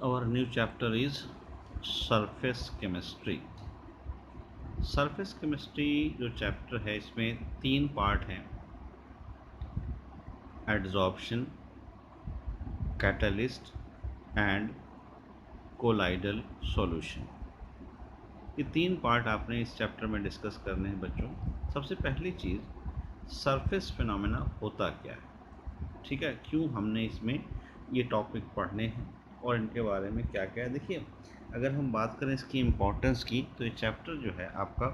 Our new chapter is surface chemistry. Surface chemistry जो chapter है इसमें 3 पार्ट हैं: adsorption, catalyst and colloidal solution. ये 3 पार्ट आपने इस चैप्टर में डिस्कस करने हैं बच्चों। सबसे पहली चीज़, सरफेस फिनोमेना होता क्या है, ठीक है, क्यों हमने इसमें ये टॉपिक पढ़ने हैं और इनके बारे में क्या क्या है। देखिए, अगर हम बात करें इसकी इम्पोर्टेंस की, तो ये चैप्टर जो है आपका,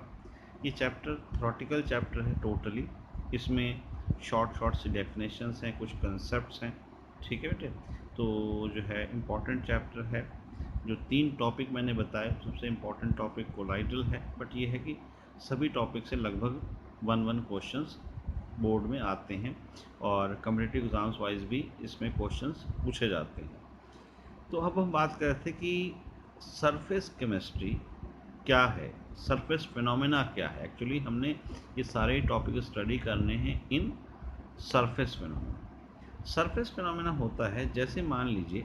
ये चैप्टर थ्योरेटिकल चैप्टर है टोटली। इसमें शॉर्ट सी डेफिनेशंस हैं, कुछ कंसेप्ट्स हैं, ठीक है बेटे। तो जो है इम्पॉर्टेंट चैप्टर है। जो 3 टॉपिक मैंने बताए, सबसे इम्पॉर्टेंट टॉपिक कोलाइडल है, बट ये है कि सभी टॉपिक से लगभग 1 क्वेश्चंस बोर्ड में आते हैं और कम्पिटिटिव एग्ज़ाम्स वाइज भी इसमें क्वेश्चंस पूछे जाते हैं। तो अब हम बात कर रहे थे कि सरफेस केमिस्ट्री क्या है, सरफेस फिनोमेना क्या है। एक्चुअली हमने ये सारे टॉपिक स्टडी करने हैं in surface phenomena. Surface phenomena होता है, जैसे मान लीजिए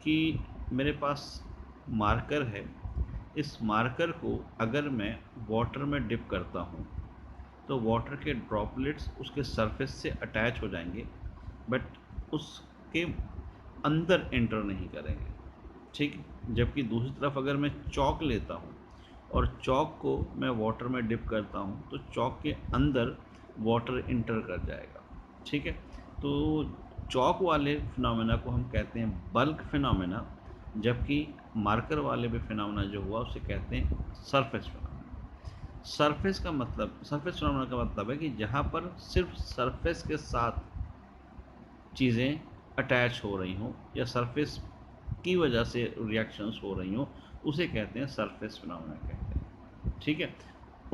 कि मेरे पास मार्कर है, इस मार्कर को अगर मैं वाटर में डिप करता हूँ तो वाटर के ड्रॉपलेट्स उसके सरफेस से अटैच हो जाएंगे, बट उसके अंदर एंटर नहीं करेंगे, ठीक। जबकि दूसरी तरफ अगर मैं चॉक लेता हूँ और चॉक को मैं वाटर में डिप करता हूँ तो चॉक के अंदर वाटर इंटर कर जाएगा, ठीक है। तो चॉक वाले फिनोमेना को हम कहते हैं बल्क फिनोमेना, जबकि मार्कर वाले भी फिनोमेना जो हुआ उसे कहते हैं सरफेस फिनोमेना। सरफेस का मतलब, सरफेस फिनोमेना का मतलब है कि जहाँ पर सिर्फ सरफेस के साथ चीज़ें अटैच हो रही हों या सरफेस की वजह से रिएक्शंस हो रही हों, उसे कहते हैं सरफेस फिनोमेना कहते हैं, ठीक है।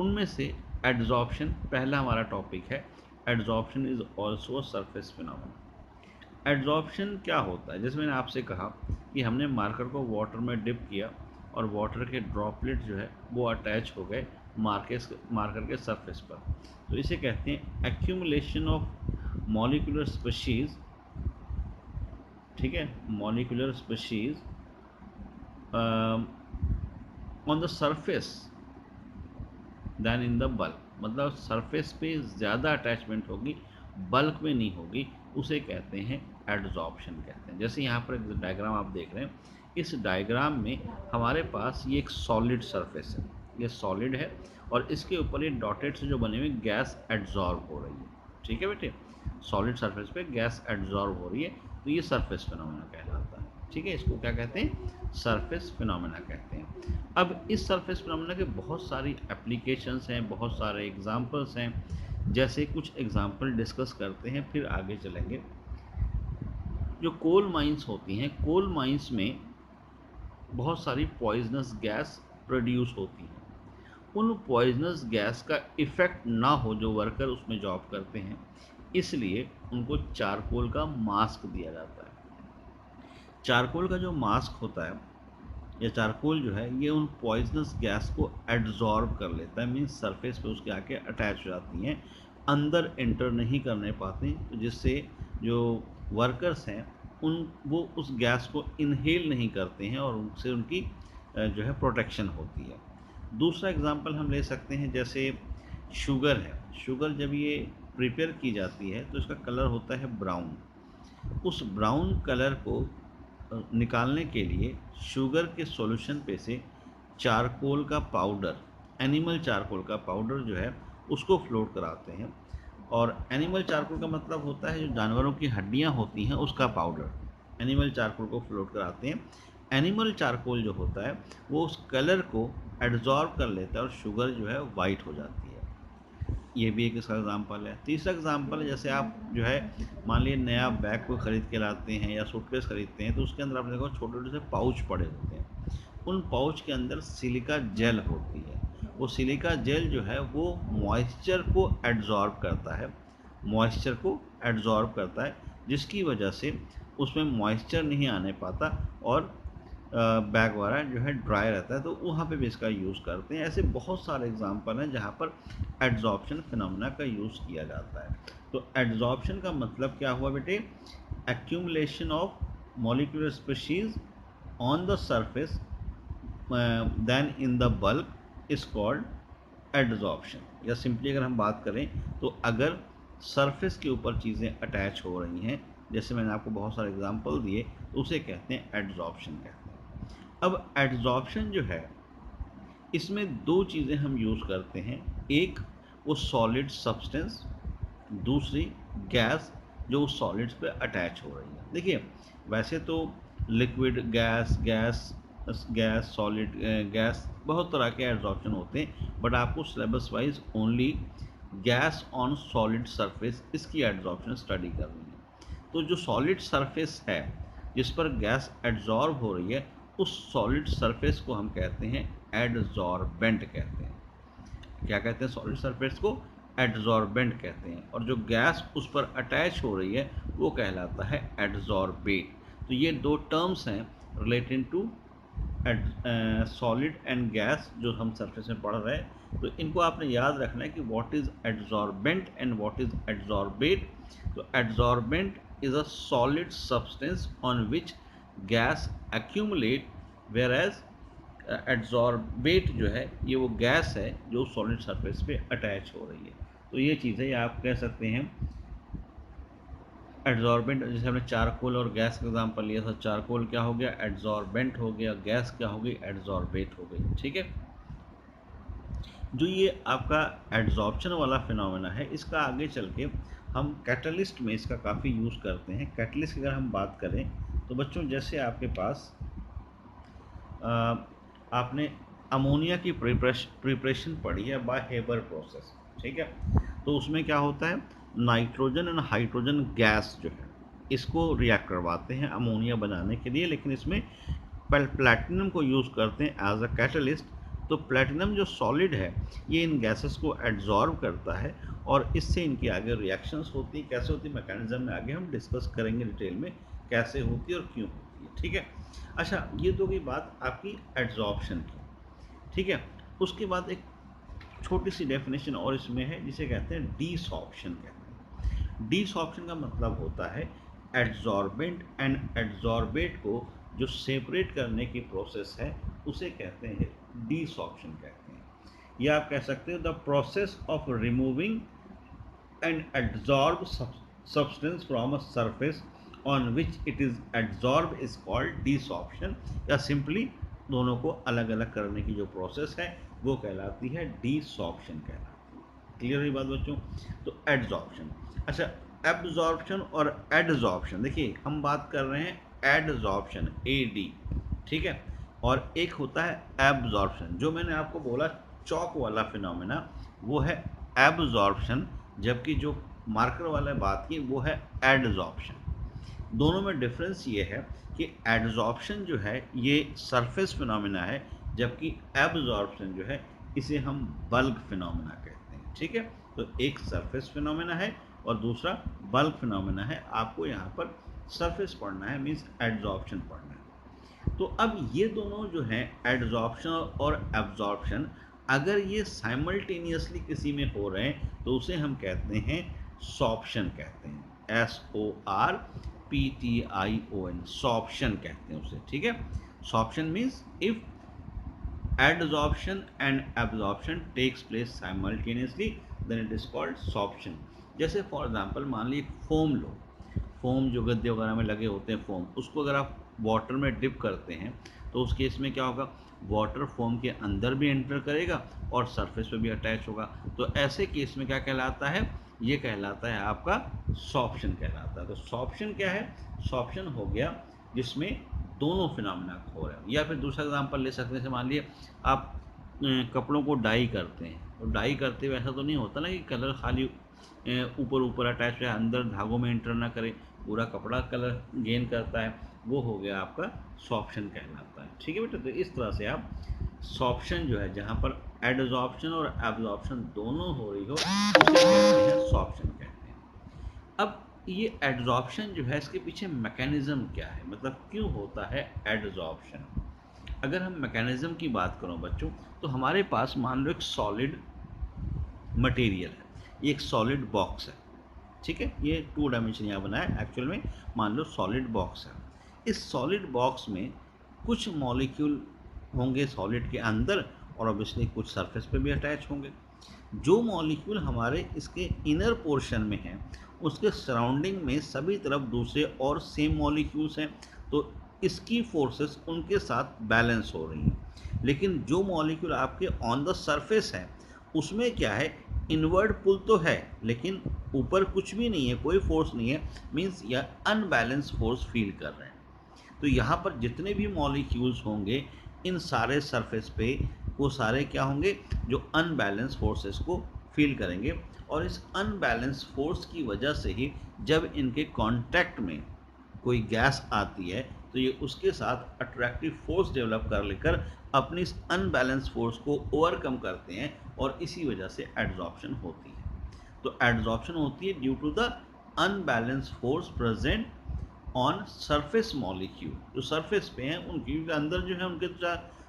उनमें से एड्जॉर्प्शन पहला हमारा टॉपिक है। Adsorption is also a surface phenomena. Adsorption क्या होता है, जैसे मैंने आपसे कहा कि हमने मार्कर को वाटर में डिप किया और वाटर के ड्रॉपलेट जो है वो अटैच हो गए मार्कर के सरफेस पर, तो इसे कहते हैं एक्यूमुलेशन ऑफ मॉलिक्यूलर स्पीशीज, ठीक है, molecular species on the surface than in the bulk. मतलब सरफेस पे ज़्यादा अटैचमेंट होगी, बल्क में नहीं होगी, उसे कहते हैं एड्जॉर्प्शन कहते हैं। जैसे यहाँ पर एक डायग्राम आप देख रहे हैं, इस डायग्राम में हमारे पास ये एक सॉलिड सरफेस है, ये सॉलिड है और इसके ऊपर ये डॉटेड से जो बने हुए गैस एड्जॉर्ब हो रही है, ठीक है बेटे। सॉलिड सरफेस पे गैस एड्जॉर्ब हो रही है, तो ये सरफेस फिनोमेना कहलाता है, ठीक है। इसको क्या कहते हैं, सरफेस फिनोमेना कहते हैं। अब इस सरफेस फिनोमेना के बहुत सारी एप्लीकेशंस हैं, बहुत सारे एग्जांपल्स हैं। जैसे कुछ एग्जांपल डिस्कस करते हैं, फिर आगे चलेंगे। जो कोल माइंस होती हैं, कोल माइंस में बहुत सारी पॉइजनस गैस प्रोड्यूस होती हैं। उन पॉइजनस गैस का इफ़ेक्ट ना हो जो वर्कर उसमें जॉब करते हैं, इसलिए उनको चारकोल का मास्क दिया जाता है। चारकोल का जो मास्क होता है या चारकोल जो है, ये उन पॉइजनस गैस को एड्जॉर्ब कर लेता है, मीन्स सरफेस पे उसके आके अटैच हो जाती हैं, अंदर एंटर नहीं करने पाते, तो जिससे जो वर्कर्स हैं वो उस गैस को इनहेल नहीं करते हैं और उनसे उनकी जो है प्रोटेक्शन होती है। दूसरा एग्जांपल हम ले सकते हैं, जैसे शुगर है। शुगर जब ये प्रिपेयर की जाती है तो इसका कलर होता है ब्राउन। उस ब्राउन कलर को निकालने के लिए शुगर के सॉल्यूशन पे से चारकोल का पाउडर, एनिमल चारकोल का पाउडर जो है उसको फ्लोट कराते हैं। और एनिमल चारकोल का मतलब होता है जो जानवरों की हड्डियां होती हैं उसका पाउडर, एनिमल चारकोल को फ्लोट कराते हैं। एनिमल चारकोल जो होता है वो उस कलर को एब्जॉर्ब कर लेता है और शुगर जो है वाइट हो जाती है। ये भी एक इसका एग्जांपल है। तीसरा एग्जांपल है, जैसे आप जो है मान लीजिए नया बैग को ख़रीद के लाते हैं या सूटकेस खरीदते हैं, तो उसके अंदर आपने देखो छोटे छोटे से पाउच पड़े होते हैं। उन पाउच के अंदर सिलिका जेल होती है। वो सिलिका जेल जो है वो मॉइस्चर को एड्जॉर्ब करता है, मॉइस्चर को एड्जॉर्ब करता है, जिसकी वजह से उसमें मॉइस्चर नहीं आने पाता और बैग वगैरह जो है ड्राई रहता है, तो वहाँ पे भी इसका यूज़ करते हैं। ऐसे बहुत सारे एग्जांपल हैं जहाँ पर एड्जॉर्प्शन फिनोमेना का यूज़ किया जाता है। तो एड्जॉर्प्शन का मतलब क्या हुआ बेटे, accumulation of molecular species on the surface than in the bulk is called adsorption. या सिंपली अगर हम बात करें तो अगर सरफेस के ऊपर चीज़ें अटैच हो रही हैं, जैसे मैंने आपको बहुत सारे एग्जांपल दिए, तो उसे कहते हैं एडजॉर्प्शन कहते हैं। अब एडजॉर्प्शन जो है इसमें दो चीज़ें हम यूज़ करते हैं, एक वो सॉलिड सब्सटेंस, दूसरी गैस जो उस सॉलिड्स पे अटैच हो रही है। देखिए वैसे तो liquid gas, gas solid, gas, बहुत तरह के एडजॉर्प्शन होते हैं, बट आपको syllabus wise only gas on solid surface इसकी एडजॉर्प्शन स्टडी करनी है। तो जो सॉलिड सरफेस है जिस पर गैस एड्जॉर्ब हो रही है, उस सॉलिड सरफेस को हम कहते हैं एडजॉर्बेंट कहते हैं। क्या कहते हैं? सॉलिड सरफेस को एडजॉर्बेंट कहते हैं, और जो गैस उस पर अटैच हो रही है वो कहलाता है एडजॉर्बेट। तो ये दो टर्म्स हैं related to solid and gas जो हम सरफेस में पढ़ रहे हैं। तो इनको आपने याद रखना है कि what is adsorbent and what is adsorbate. तो adsorbent is a solid substance on which gas accumulate, whereas adsorbate जो है ये वो गैस है जो सॉलिड सरफेस पे अटैच हो रही है। तो ये चीज़ है, आप कह सकते हैं एडजॉर्बेंट। जैसे हमने चारकोल और गैस का एग्जांपल लिया था, चारकोल क्या हो गया? एडजॉर्बेंट हो गया, गैस क्या हो गई? एडजॉर्बेट हो गई। ठीक है। जो ये आपका एडजॉर्प्शन वाला फिनोमेना है, इसका आगे चल के हम कैटलिस्ट में इसका काफ़ी यूज़ करते हैं। कैटलिस्ट की अगर हम बात करें तो बच्चों जैसे आपके पास आपने अमोनिया की प्रिपरेशन पढ़ी है बाय हेबर प्रोसेस, ठीक है। तो उसमें क्या होता है, नाइट्रोजन एंड हाइड्रोजन गैस जो है इसको रिएक्ट करवाते हैं अमोनिया बनाने के लिए, लेकिन इसमें प्लैटिनम को यूज़ करते हैं एज अ कैटलिस्ट। तो प्लैटिनम जो सॉलिड है ये इन गैसेस को एड्जॉर्ब करता है और इससे इनकी आगे रिएक्शंस होती है। कैसे होती है मैकेनिज्म में आगे हम डिस्कस करेंगे डिटेल में कैसे होती है और क्यों होती है, ठीक है। अच्छा, ये तो गई बात आपकी एड्जॉर्प्शन की, ठीक है। उसके बाद एक छोटी सी डेफिनेशन और इसमें है जिसे कहते हैं डीसॉर्प्शन कहते हैं। डीसॉर्प्शन का मतलब होता है एड्जॉर्बेंट एंड एड्जॉर्बेट को जो सेपरेट करने की प्रोसेस है उसे कहते हैं डीसॉर्प्शन कहते हैं। या आप कह सकते हो the process of removing and adsorb substance from a surface on which it is adsorb is called desorption. या सिंपली दोनों को अलग अलग करने की जो प्रोसेस है वो कहलाती है डीसॉर्प्शन कहलाती है। क्लियर हुई बात बच्चों? तो एड्जॉर्प्शन। अच्छा, एब्जॉर्प्शन और एडजॉर्प्शन, देखिए हम बात कर रहे हैं एडजॉर्प्शन, AD, ठीक है। और एक होता है एब्जॉर्प्शन, जो मैंने आपको बोला चौक वाला फिनोमेना वो है एब्जॉर्प्शन, जबकि जो मार्कर वाला बात की वो है एडजॉर्प्शन। दोनों में डिफरेंस ये है कि एडजॉर्प्शन जो है ये सरफेस फिनोमेना है, जबकि एब्जॉर्प्शन जो है इसे हम बल्क फिनोमेना कहते हैं, ठीक है। तो एक सरफेस फिनोमेना है और दूसरा बल्क फिनोमेना है। आपको यहाँ पर सरफेस पढ़ना है, मीन्स एडजॉर्प्शन पढ़ना है। तो अब ये दोनों जो हैं एडजॉर्प्शन और एब्जॉर्प्शन, अगर ये साइमल्टेनियसली किसी में हो रहे हैं तो उसे हम कहते हैं सॉर्प्शन कहते हैं, SORPTION, सॉर्प्शन कहते हैं उसे, ठीक है। Sorption means if adsorption and absorption takes place simultaneously then it is called sorption। जैसे फॉर एग्जांपल मान लीजिए फोम लो, फोम जो गद्दे वगैरह में लगे होते हैं फोम, उसको अगर आप वाटर में डिप करते हैं तो उस केस में क्या होगा, वाटर फोम के अंदर भी एंटर करेगा और सरफेस पे भी अटैच होगा। तो ऐसे केस में क्या कहलाता है, ये कहलाता है आपका सॉर्प्शन कहलाता है। तो सॉर्प्शन क्या है, सॉर्प्शन हो गया जिसमें दोनों फिनोमेना हो रहे हैं। या फिर दूसरा एग्जांपल ले सकते हैं, जैसे मान लिए आप कपड़ों को डाई करते हैं, तो डाई करते हुए ऐसा तो नहीं होता ना कि कलर खाली ऊपर ऊपर अटैच है, अंदर धागों में एंटर ना करे, पूरा कपड़ा कलर गेन करता है, वो हो गया आपका सॉर्प्शन कहलाता है, ठीक है बेटा। तो इस तरह से आप सॉर्प्शन जो है जहाँ पर एडजॉर्प्शन और एब्जॉर्प्शन दोनों हो रही हो उसे कहते हैं सॉर्प्शन कहते हैं। अब ये एडजॉर्प्शन जो है इसके पीछे मैकेनिज्म क्या है, मतलब क्यों होता है एडजॉर्प्शन। अगर हम मैकेनिज्म की बात करो बच्चों, तो हमारे पास मान लो एक सॉलिड मटेरियल है, ये एक सॉलिड बॉक्स है, ठीक है। ये 2 डायमेंशन यहाँ बना है, एक्चुअल में मान लो सॉलिड बॉक्स है। इस सॉलिड बॉक्स में कुछ मॉलिक्यूल होंगे सॉलिड के अंदर और ऑब्वियसली कुछ सरफेस पे भी अटैच होंगे। जो मॉलिक्यूल हमारे इसके इनर पोर्शन में है उसके सराउंडिंग में सभी तरफ दूसरे और सेम मॉलिक्यूल्स हैं, तो इसकी फोर्सेस उनके साथ बैलेंस हो रही हैं। लेकिन जो मॉलिक्यूल आपके ऑन द सरफेस है उसमें क्या है, इनवर्ड पुल तो है लेकिन ऊपर कुछ भी नहीं है, कोई फोर्स नहीं है, मीन्स यह अनबैलेंस फोर्स फील कर रहे हैं। तो यहाँ पर जितने भी मॉलिक्यूल्स होंगे इन सारे सरफेस पे वो सारे क्या होंगे, जो अनबैलेंस फोर्सेस को फील करेंगे। और इस अनबैलेंस फोर्स की वजह से ही जब इनके कांटेक्ट में कोई गैस आती है तो ये उसके साथ अट्रैक्टिव फोर्स डेवलप कर लेकर अपनी इस अनबैलेंस फोर्स को ओवरकम करते हैं और इसी वजह से एड्जॉर्प्शन होती है। तो एड्जॉर्प्शन होती है due to the unbalance force present on surface molecule. जो सरफेस पे हैं उनके अंदर जो है उनके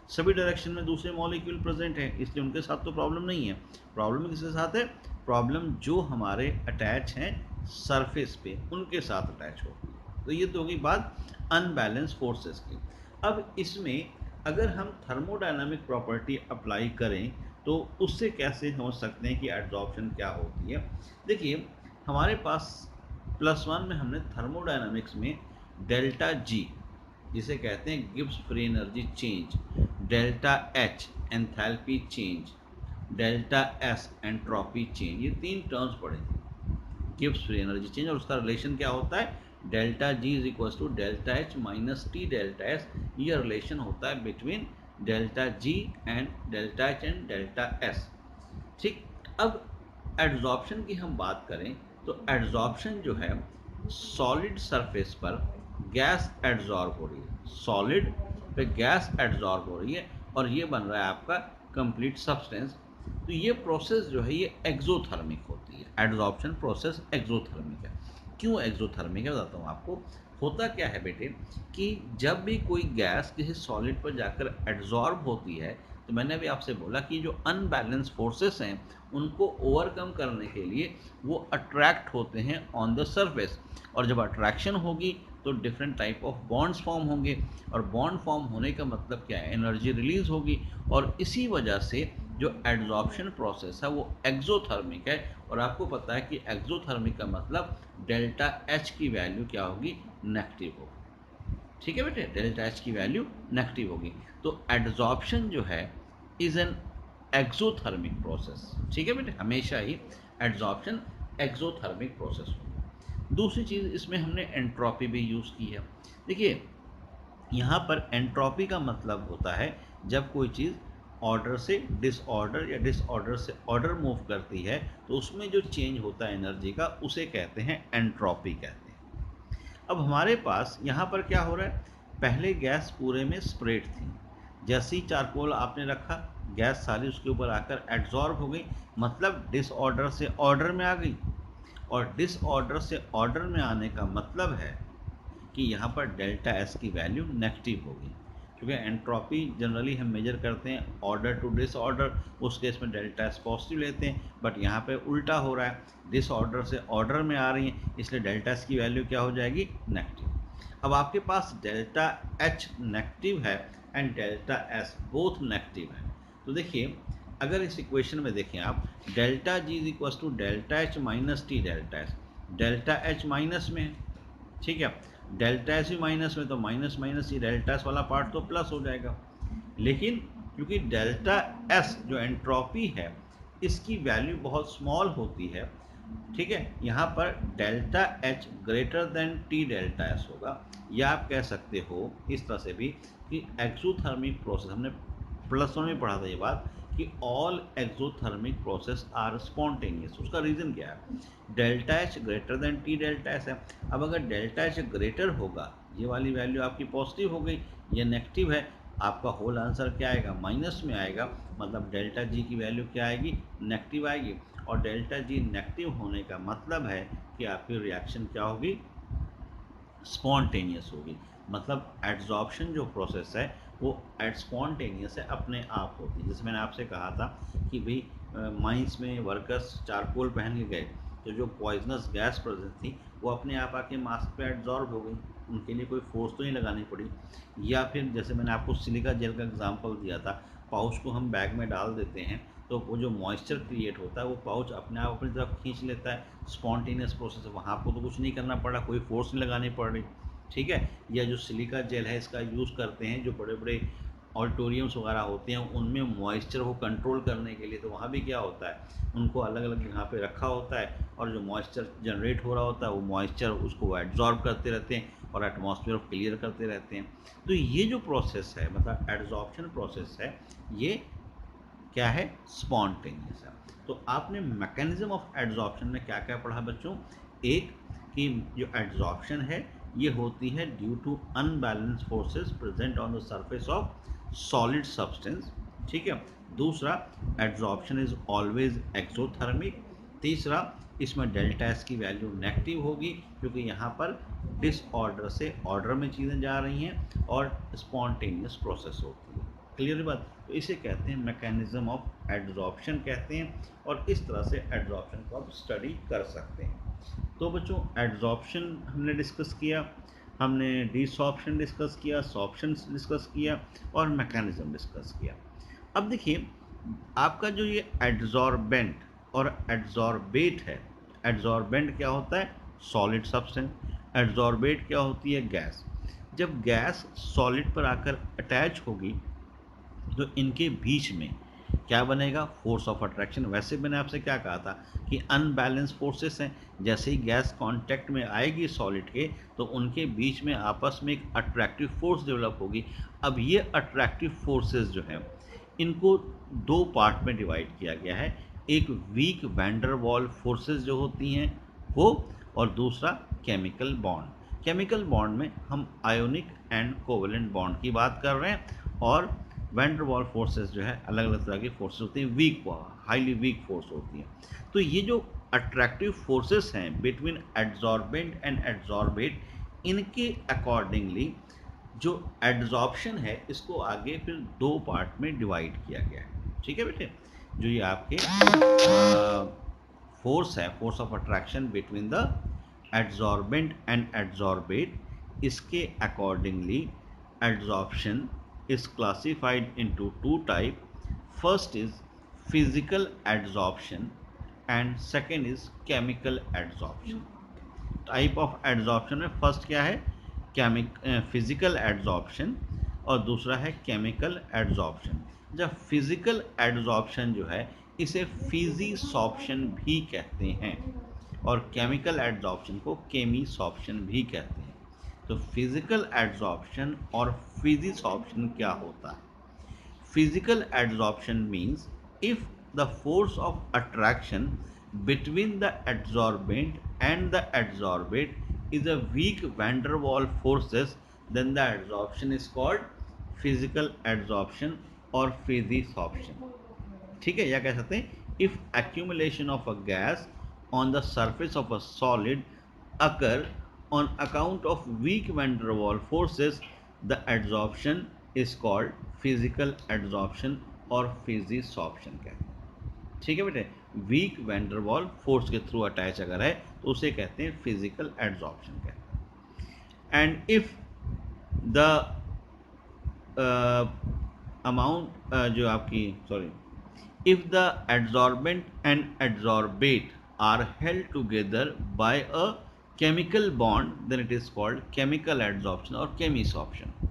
सभी डायरेक्शन में दूसरे मॉलिक्यूल प्रेजेंट हैं, इसलिए उनके साथ तो प्रॉब्लम नहीं है। प्रॉब्लम किसके साथ है, प्रॉब्लम जो हमारे अटैच हैं सरफेस पे उनके साथ अटैच होती है। तो ये तो होगी बात अनबैलेंस फोर्सेस की। अब इसमें अगर हम थर्मोडायनामिक प्रॉपर्टी अप्लाई करें तो उससे कैसे समझ सकते हैं कि एड्जॉर्प्शन क्या होती है। देखिए हमारे पास +1 में हमने थर्मोडायनामिक्स में डेल्टा जी जिसे कहते हैं Gibbs free energy change, delta H enthalpy change, delta S entropy change, ये 3 टर्म्स पढ़े थे, गिब्स फ्री एनर्जी चेंज। और उसका रिलेशन क्या होता है, delta G is equal to delta H minus T delta S. ये रिलेशन होता है between delta G and delta H and delta S. ठीक। अब एड्जॉर्प्शन की हम बात करें तो एड्जॉर्प्शन जो है सॉलिड सरफेस पर गैस एड्जॉर्ब हो रही है, सॉलिड पे गैस एड्जॉर्ब हो रही है और ये बन रहा है आपका कंप्लीट सब्सटेंस। तो ये प्रोसेस जो है ये एक्सोथर्मिक होती है, एड्जॉर्प्शन प्रोसेस एक्सोथर्मिक है। क्यों एक्सोथर्मिक है बताता हूँ आपको। होता क्या है बेटे कि जब भी कोई गैस किसी सॉलिड पर जाकर एड्जॉर्ब होती है तो मैंने अभी आपसे बोला कि जो अनबैलेंस फोर्सेस हैं उनको ओवरकम करने के लिए वो अट्रैक्ट होते हैं ऑन द सरफेस। और जब अट्रैक्शन होगी तो different type of bonds form होंगे और बॉन्ड फॉर्म होने का मतलब क्या है, एनर्जी रिलीज होगी। और इसी वजह से जो एड्जॉर्प्शन प्रोसेस है वो एक्सोथर्मिक है। और आपको पता है कि एक्सोथर्मिक का मतलब डेल्टा एच की वैल्यू क्या होगी, नेगेटिव होगी। ठीक है बेटे, डेल्टा एच की वैल्यू नेगेटिव होगी। तो एड्जॉर्प्शन जो है इज एन एक्सोथर्मिक प्रोसेस। ठीक है बेटे, हमेशा ही एड्जॉर्प्शन एक्सोथर्मिक प्रोसेस होगी। दूसरी चीज़ इसमें हमने एंट्रोपी भी यूज़ की है। देखिए यहाँ पर एंट्रोपी का मतलब होता है जब कोई चीज़ ऑर्डर से डिसऑर्डर या डिसऑर्डर से ऑर्डर मूव करती है तो उसमें जो चेंज होता है एनर्जी का उसे कहते हैं एंट्रोपी कहते हैं। अब हमारे पास यहाँ पर क्या हो रहा है, पहले गैस पूरे में स्प्रेड थी, जैसे ही चारकोल आपने रखा गैस सारी उसके ऊपर आकर एड्जॉर्ब हो गई, मतलब डिसऑर्डर से ऑर्डर में आ गई। और डिसऑर्डर से ऑर्डर में आने का मतलब है कि यहाँ पर डेल्टा एस की वैल्यू नेगेटिव होगी। क्योंकि एंट्रोपी जनरली हम मेजर करते हैं ऑर्डर टू डिसऑर्डर, उस केस में डेल्टा एस पॉजिटिव लेते हैं, बट यहाँ पे उल्टा हो रहा है, डिसऑर्डर से ऑर्डर में आ रही हैं इसलिए डेल्टा एस की वैल्यू क्या हो जाएगी, नेगेटिव। अब आपके पास डेल्टा एच नेगेटिव है and delta S both negative है। तो देखिए अगर इस इक्वेशन में देखें आप, delta G is equal to delta H minus T delta S, delta H minus में है, ठीक है, डेल्टा एस भी माइनस में, तो माइनस माइनस ये डेल्टा एस वाला पार्ट तो प्लस हो जाएगा। लेकिन क्योंकि डेल्टा एस जो एंट्रोपी है इसकी वैल्यू बहुत स्मॉल होती है, ठीक है, यहाँ पर delta H greater than T delta S होगा। या आप कह सकते हो इस तरह से भी कि एक्सोथर्मिक प्रोसेस, हमने +1 में पढ़ा था ये बात कि all exothermic process are spontaneous. उसका रीज़न क्या है, delta H greater than T delta S है। अब अगर डेल्टा एच ग्रेटर होगा, ये वाली वैल्यू आपकी पॉजिटिव हो गई, ये नेगेटिव है, आपका होल आंसर क्या आएगा, माइनस में आएगा, मतलब डेल्टा जी की वैल्यू क्या आएगी, नेगेटिव आएगी। और डेल्टा जी नेगेटिव होने का मतलब है कि आपकी रिएक्शन क्या होगी, स्पॉन्टेनियस होगी। मतलब एड्जॉर्प्शन जो प्रोसेस है वो स्पॉन्टेनियस है, अपने आप होती है। जैसे मैंने आपसे कहा था कि भाई माइंस में वर्कर्स चारकोल पहन के गए तो जो पॉइजनस गैस प्रेजेंट थी वो अपने आप आके मास्क पे एड्जॉर्ब हो गई, उनके लिए कोई फोर्स तो नहीं लगानी पड़ी। या फिर जैसे मैंने आपको सिलिका जेल का एग्जांपल दिया था, पाउच को हम बैग में डाल देते हैं तो वो जो मॉइस्चर क्रिएट होता है वो पाउच अपने आप अपनी तरफ खींच लेता है, स्पॉन्टेनियस प्रोसेस है, वहाँ आपको तो कुछ नहीं करना पड़ा, कोई फोर्स नहीं लगानी पड़ रही, ठीक है। या जो सिलिका जेल है इसका यूज़ करते हैं जो बड़े बड़े ऑडिटोरियम्स वगैरह होते हैं उनमें मॉइस्चर को कंट्रोल करने के लिए, तो वहाँ भी क्या होता है उनको अलग अलग जगह पे रखा होता है और जो मॉइस्चर जनरेट हो रहा होता है वो मॉइस्चर उसको एब्जॉर्ब करते रहते हैं और एटमॉस्फेयर को क्लियर करते रहते हैं। तो ये जो प्रोसेस है मतलब एड्जॉर्प्शन प्रोसेस है, ये क्या है, स्पॉन्टेनियस है। तो आपने मैकेनिज्म ऑफ एड्जॉर्प्शन में क्या क्या पढ़ा बच्चों, एक कि जो एड्जॉर्प्शन है ये होती है due to unbalance forces present on the surface of solid substance, ठीक है। दूसरा, एड्जॉर्प्शन इज ऑलवेज एक्सोथर्मिक। तीसरा, इसमें डेल्टा एस की वैल्यू नेगेटिव होगी क्योंकि यहाँ पर डिसऑर्डर से ऑर्डर में चीज़ें जा रही हैं और स्पॉन्टेनियस प्रोसेस होती है। क्लियर बात। तो इसे कहते हैं मैकेनिज्म ऑफ एड्जॉर्प्शन कहते हैं और इस तरह से एड्जॉर्प्शन को आप स्टडी कर सकते हैं। तो बच्चों एड्जॉर्प्शन हमने डिस्कस किया, हमने डिसॉर्प्शन डिस्कस किया, सॉर्प्शन डिस्कस किया और मैकेनिज्म डिस्कस किया। अब देखिए आपका जो ये एड्जॉर्बेंट और एड्जॉर्बेट है, एड्जॉर्बेंट क्या होता है, सॉलिड सब्सटेंस, एड्जॉर्बेट क्या होती है, गैस। जब गैस सॉलिड पर आकर अटैच होगी तो इनके बीच में क्या बनेगा, फोर्स ऑफ अट्रैक्शन। वैसे मैंने आपसे क्या कहा था कि अनबैलेंस फोर्सेस हैं, जैसे ही गैस कांटेक्ट में आएगी सॉलिड के तो उनके बीच में आपस में एक अट्रैक्टिव फोर्स डेवलप होगी। अब ये अट्रैक्टिव फोर्सेस जो हैं इनको दो पार्ट में डिवाइड किया गया है, एक वीक वैंडर वॉल फोर्सेस जो होती हैं वो, और दूसरा केमिकल बॉन्ड। केमिकल बॉन्ड में हम आयोनिक एंड कोवेलेंट बॉन्ड की बात कर रहे हैं और वैन डर वाल फोर्सेस जो है अलग अलग तरह की फोर्सेस होती हैं, वीक हाईली वीक फोर्स होती हैं। तो ये जो अट्रैक्टिव फोर्सेस हैं बिटवीन एड्जॉर्बेंट एंड एड्जॉर्बेट, इनके अकॉर्डिंगली जो एड्जॉर्प्शन है इसको आगे फिर दो पार्ट में डिवाइड किया गया है, ठीक है बेटे। जो ये आपके फोर्स है, force of attraction between the adsorbent and adsorbate, इसके accordingly adsorption is classified into two type. First is physical adsorption and second is chemical adsorption. Type of adsorption में फर्स्ट क्या है, फिजिकल एड्जॉर्प्शन और दूसरा है chemical adsorption. जब physical adsorption जो है इसे फिजीसॉर्प्शन भी कहते हैं और केमिकल एड्जॉर्प्शन को केमीसॉर्प्शन भी कहते हैं। तो फिजिकल एड्जॉर्प्शन और फिजीसॉर्प्शन क्या होता है, physical adsorption means if the force of attraction between the adsorbent and the adsorbate is a weak van der Waals forces, then the adsorption is called physical adsorption or physisorption, ठीक है। या कह सकते हैं if accumulation of a gas on the surface of a solid occur on account of weak van der Waals forces, the adsorption is called physical adsorption or physisorption कहते हैं, ठीक है बेटे। Week van der Waals force के through attach अगर है तो उसे कहते हैं फिजिकल एड्जॉर्प्शन कहते हैं। एंड इफ द अमाउंट जो आपकी if the adsorbent and adsorbate are held together by a chemical bond then it is called chemical adsorption और केमिसॉर्प्शन।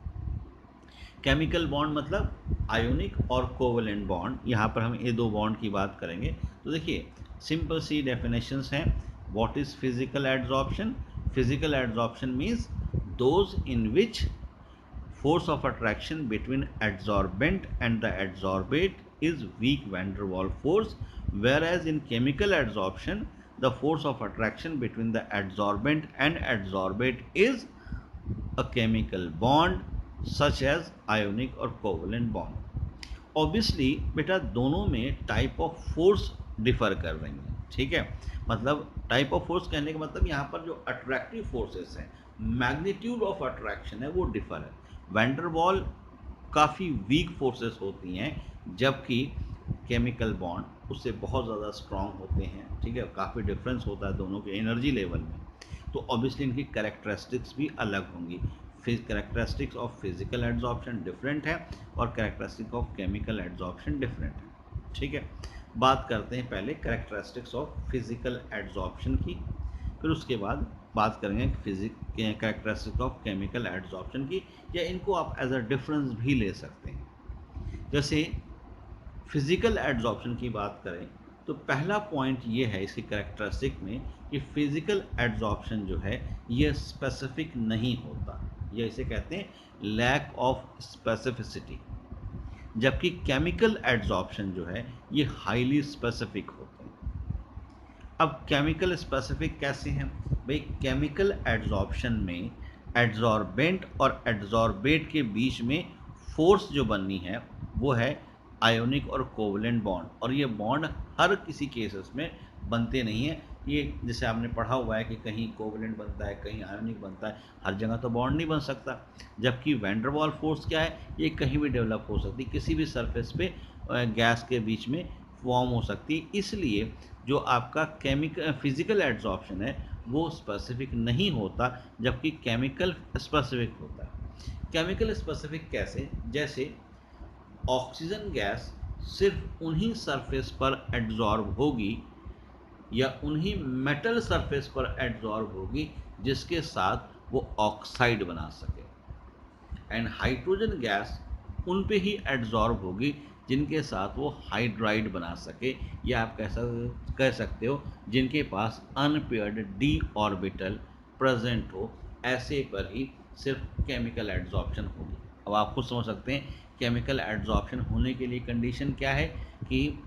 केमिकल बॉन्ड मतलब आयोनिक और कोवेलेंट बॉन्ड, यहाँ पर हम ये दो बॉन्ड की बात करेंगे। तो देखिए सिंपल सी डेफिनेशंस हैं। What is physical adsorption, physical adsorption means those in which force of attraction between adsorbent and the adsorbate is weak van der Waals force, whereas in chemical adsorption the force of attraction between the adsorbent and adsorbate is a chemical bond such as ionic or covalent bond। Obviously बेटा दोनों में type of force differ कर रही हैं, ठीक है। मतलब type of force कहने का मतलब यहाँ पर जो अट्रैक्टिव फोर्सेस हैं, मैग्नीट्यूड ऑफ अट्रैक्शन है वो डिफर है। वैन डर वाल काफ़ी वीक फोर्सेस होती हैं जबकि केमिकल बॉन्ड उससे बहुत ज़्यादा स्ट्रॉन्ग होते हैं, ठीक है। काफ़ी डिफरेंस होता है दोनों के एनर्जी लेवल में। तो ऑब्वियसली इनकी कैरेक्टरिस्टिक्स भी अलग होंगी। Characteristics of physical adsorption different है और characteristic of chemical adsorption different है। ठीक है, बात करते हैं पहले कैरेक्टरिस्टिक्स ऑफ फिजिकल एड्जॉर्प्शन की, फिर उसके बाद बात करेंगे कैरेक्टरिस्टिक्स ऑफ केमिकल एड्जॉर्प्शन की, या इनको आप एज अ डिफरेंस भी ले सकते हैं। जैसे फिजिकल एड्जॉर्प्शन की बात करें तो पहला पॉइंट ये है इसकी कैरेक्टरिस्टिक में कि फिजिकल एड्जॉर्प्शन जो है ये स्पेसिफिक नहीं होता, ये इसे कहते हैं लैक ऑफ स्पेसिफिसिटी, जबकि केमिकल एड्जॉर्प्शन जो है ये हाईली स्पेसिफिक होते हैं। अब केमिकल स्पेसिफिक कैसे हैं भाई? केमिकल एड्जॉर्प्शन में एड्जॉर्बेंट और एड्जॉर्बेट के बीच में फोर्स जो बननी है वो है आयोनिक और कोवलेंट बॉन्ड, और ये बॉन्ड हर किसी केसेस में बनते नहीं है। ये जैसे आपने पढ़ा हुआ है कि कहीं कोवलेंट बनता है, कहीं आयोनिक बनता है, हर जगह तो बॉन्ड नहीं बन सकता। जबकि वैन डर वाल फोर्स क्या है, ये कहीं भी डेवलप हो सकती, किसी भी सरफेस पे गैस के बीच में फॉर्म हो सकती है। इसलिए जो आपका केमिकल फिजिकल एड्जॉर्प्शन है वो स्पेसिफिक नहीं होता, जबकि केमिकल स्पेसिफिक होता है। केमिकल स्पेसिफिक कैसे? जैसे ऑक्सीजन गैस सिर्फ उन्हीं सरफेस पर एड्जॉर्ब होगी या उन्हीं मेटल सरफेस पर एड्जॉर्ब होगी जिसके साथ वो ऑक्साइड बना सके, एंड हाइड्रोजन गैस उन पे ही एड्जॉर्ब होगी जिनके साथ वो हाइड्राइड बना सके, या आप कह सकते हो जिनके पास अनपेयर्ड डी ऑर्बिटल प्रेजेंट हो, ऐसे पर ही सिर्फ केमिकल एड्जॉर्प्शन होगी। अब आप खुद समझ सकते हैं केमिकल एड्जॉर्प्शन होने के लिए कंडीशन क्या है कि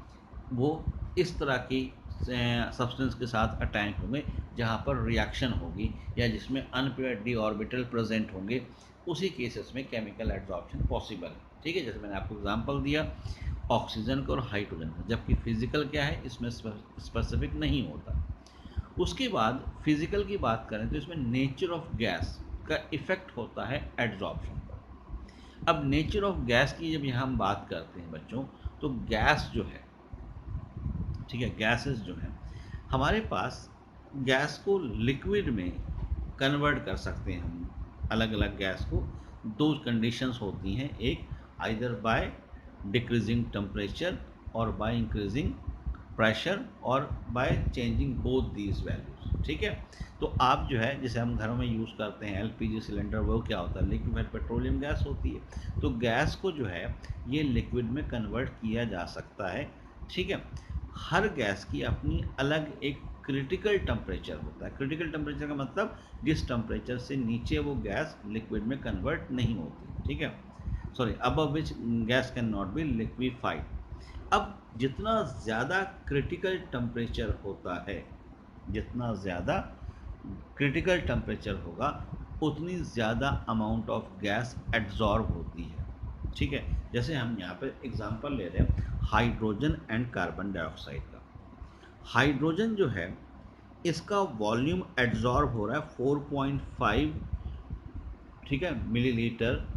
वो इस तरह की सब्सटेंस के साथ अटैक होंगे जहाँ पर रिएक्शन होगी या जिसमें अनपेयर्ड डी ऑर्बिटल प्रेजेंट होंगे, उसी केसेस में केमिकल एड्जॉर्प्शन पॉसिबल है। ठीक है, जैसे मैंने आपको एग्जांपल दिया ऑक्सीजन का और हाइड्रोजन का, जबकि फिजिकल क्या है इसमें स्पेसिफिक नहीं होता। उसके बाद फिजिकल की बात करें तो इसमें नेचर ऑफ गैस का इफेक्ट होता है एड्जॉर्प्शन पर। अब नेचर ऑफ गैस की जब यहाँ हम बात करते हैं बच्चों, तो गैस जो है, ठीक है, गैसेस जो है हमारे पास, गैस को लिक्विड में कन्वर्ट कर सकते हैं हम, अलग अलग गैस को। दो कंडीशंस होती हैं, एक आइदर बाय डिक्रीजिंग टेम्परेचर और बाय इंक्रीजिंग प्रेशर और by changing both these values. ठीक है, तो आप जो है जैसे हम घरों में यूज़ करते हैं एलपीजी सिलेंडर, वो क्या होता है लिक्विफाइड पेट्रोलियम गैस होती है। तो गैस को जो है ये लिक्विड में कन्वर्ट किया जा सकता है। ठीक है, हर गैस की अपनी अलग एक क्रिटिकल टेम्परेचर होता है। क्रिटिकल टेम्परेचर का मतलब जिस टेम्परेचर से नीचे वो गैस लिक्विड में कन्वर्ट नहीं होती। ठीक है, sorry, above which gas can not be liquefied. अब जितना ज़्यादा क्रिटिकल टेम्परेचर होता है, जितना ज़्यादा क्रिटिकल टेम्परेचर होगा उतनी ज़्यादा अमाउंट ऑफ गैस एड्जॉर्ब होती है। ठीक है, जैसे हम यहाँ पे एग्जांपल ले रहे हैं हाइड्रोजन एंड कार्बन डाइऑक्साइड का। हाइड्रोजन जो है इसका वॉल्यूम एड्जॉर्ब हो रहा है 4.5, ठीक है, मिलीलीटर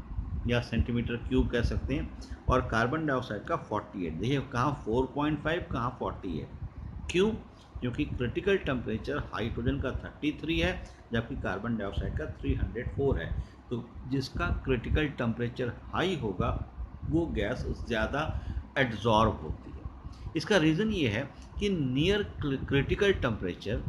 या सेंटीमीटर क्यूब कह सकते हैं, और कार्बन डाइऑक्साइड का 48। देखिए कहाँ 4.5 कहाँ 48, क्यों? क्योंकि क्रिटिकल टेम्परेचर हाइड्रोजन का 33 है जबकि कार्बन डाइऑक्साइड का 304 है। तो जिसका क्रिटिकल टेम्परेचर हाई होगा वो गैस ज़्यादा एड्जॉर्ब होती है। इसका रीज़न ये है कि नियर क्रिटिकल टेम्परेचर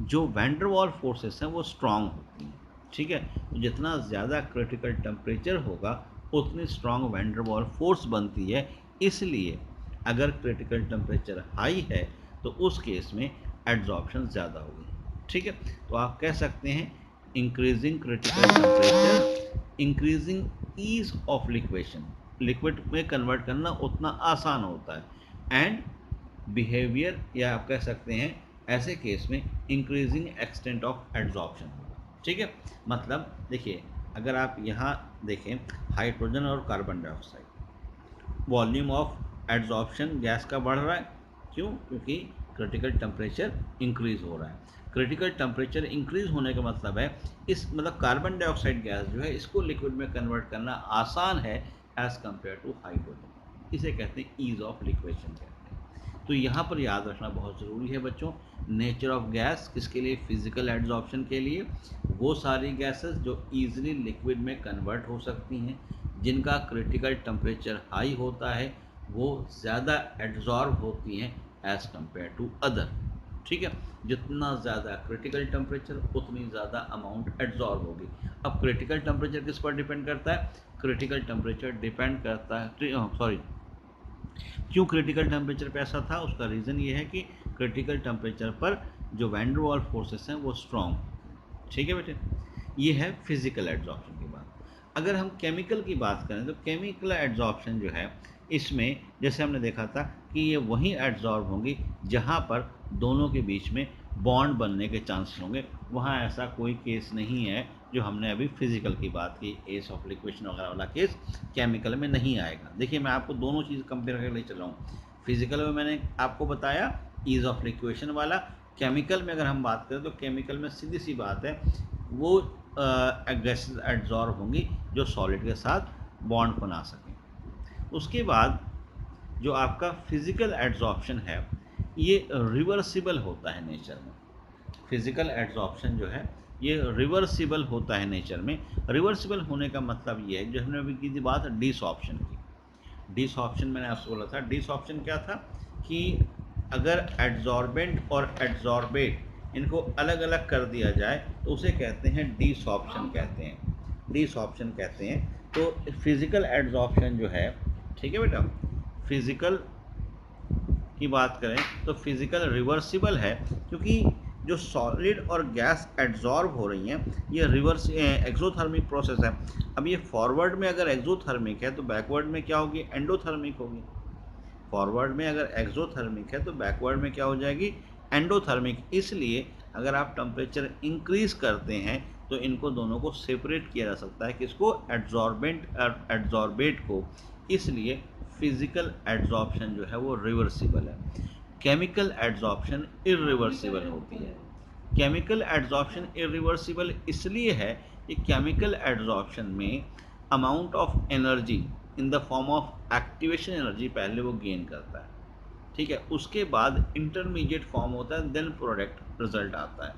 जो वैन डर वाल फोर्सेस हैं वो स्ट्रांग होती हैं। ठीक है, तो जितना ज़्यादा क्रिटिकल टेम्परेचर होगा उतनी strong van der Waals force बनती है। इसलिए अगर क्रिटिकल टेम्परेचर हाई है तो उस केस में एड्जॉर्प्शन ज़्यादा होगी। ठीक है, तो आप कह सकते हैं increasing critical temperature increasing ease of liquefaction, liquid में कन्वर्ट करना उतना आसान होता है, एंड बिहेवियर, या आप कह सकते हैं ऐसे केस में इंक्रीजिंग एक्सटेंट ऑफ एड्जॉर्प्शन होगा। ठीक है, मतलब देखिए अगर आप यहाँ देखें हाइड्रोजन और carbon dioxide, volume of adsorption gas का बढ़ रहा है, क्यों? क्योंकि क्रिटिकल टेम्परेचर इंक्रीज हो रहा है। क्रिटिकल टेम्परेचर इंक्रीज होने का मतलब है इस मतलब कार्बन डाइऑक्साइड गैस जो है इसको लिक्विड में कन्वर्ट करना आसान है एज कंपेयर टू हाइड्रोजन। इसे कहते हैं ईज ऑफ लिक्वेशन कहते हैं। तो यहाँ पर याद रखना बहुत ज़रूरी है बच्चों, नेचर ऑफ गैस किसके लिए, फिजिकल एड्जॉर्प्शन के लिए। वो सारी गैसेस जो ईजिली लिक्विड में कन्वर्ट हो सकती हैं, जिनका क्रिटिकल टेम्परेचर हाई होता है, वो ज़्यादा एड्जॉर्ब होती हैं एज़ कम्पेयर टू अदर। ठीक है, जितना ज़्यादा क्रिटिकल टेम्परेचर उतनी ज़्यादा अमाउंट एड्जॉर्ब होगी। अब क्रिटिकल टेम्परेचर किस पर डिपेंड करता है, क्रिटिकल टेम्परेचर डिपेंड करता है क्यों क्रिटिकल टेम्परेचर पे ऐसा था, उसका रीज़न ये है कि क्रिटिकल टेम्परेचर पर जो वैन डर वाल्स फोर्सेस हैं वो स्ट्रॉन्ग। ठीक है बेटे, ये है फिजिकल एड्जॉर्प्शन की बात। अगर हम केमिकल की बात करें तो केमिकल एड्जॉर्प्शन जो है, इसमें जैसे हमने देखा था कि ये वहीं एड्जॉर्ब होंगी जहाँ पर दोनों के बीच में बॉन्ड बनने के चांसेस होंगे। वहाँ ऐसा कोई केस नहीं है जो हमने अभी फिजिकल की बात की, एस ऑफ लिक्वेशन वगैरह वाला केस केमिकल में नहीं आएगा। देखिए मैं आपको दोनों चीज़ कंपेयर करके ले चल रहा हूँ। फिजिकल में मैंने आपको बताया ईज ऑफ लिक्वेशन वाला, केमिकल में अगर हम बात करें तो केमिकल में सीधी सी बात है, वो गैसेस एड्जॉर्ब होंगी जो सॉलिड के साथ बॉन्ड बना सकें। उसके बाद जो आपका फिजिकल एड्जॉर्प्शन है ये रिवर्सिबल होता है नेचर में। फिजिकल एड्जॉर्प्शन जो है ये रिवर्सिबल होता है नेचर में। रिवर्सिबल होने का मतलब ये है, जो हमने अभी की थी बात डिसऑप्शन की। डिसऑप्शन मैंने आपसे बोला था, डिसऑप्शन क्या था कि अगर एड्जॉर्बेंट और एड्जॉर्बेट इनको अलग अलग कर दिया जाए तो उसे कहते हैं डिसऑप्शन कहते हैं, डिसऑप्शन कहते हैं। तो फिजिकल एड्जॉर्प्शन जो है, ठीक है बेटा, फिजिकल की बात करें तो फिजिकल रिवर्सिबल है, क्योंकि जो सॉलिड और गैस एड्जॉर्ब हो रही हैं ये रिवर्स एक्सोथर्मिक प्रोसेस है। अब ये फॉरवर्ड में अगर एक्सोथर्मिक है तो बैकवर्ड में क्या होगी, एंडोथर्मिक होगी। फॉरवर्ड में अगर एक्सोथर्मिक है तो बैकवर्ड में क्या हो जाएगी, एंडोथर्मिक। इसलिए अगर आप टेम्परेचर इंक्रीज करते हैं तो इनको दोनों को सेपरेट किया जा सकता है, किसको, एड्जॉर्बेंट और एड्जॉर्बेट को। इसलिए फिजिकल एड्जॉर्प्शन जो है वो रिवर्सिबल है, केमिकल एड्जॉर्प्शन इरिवर्सिबल होती है। केमिकल एड्जॉर्प्शन इरिवर्सिबल इसलिए है कि केमिकल एड्जॉर्प्शन में amount of energy in the form of activation energy पहले वो गेन करता है, ठीक है, उसके बाद इंटरमीडिएट फॉर्म होता है, देन प्रोडक्ट रिजल्ट आता है,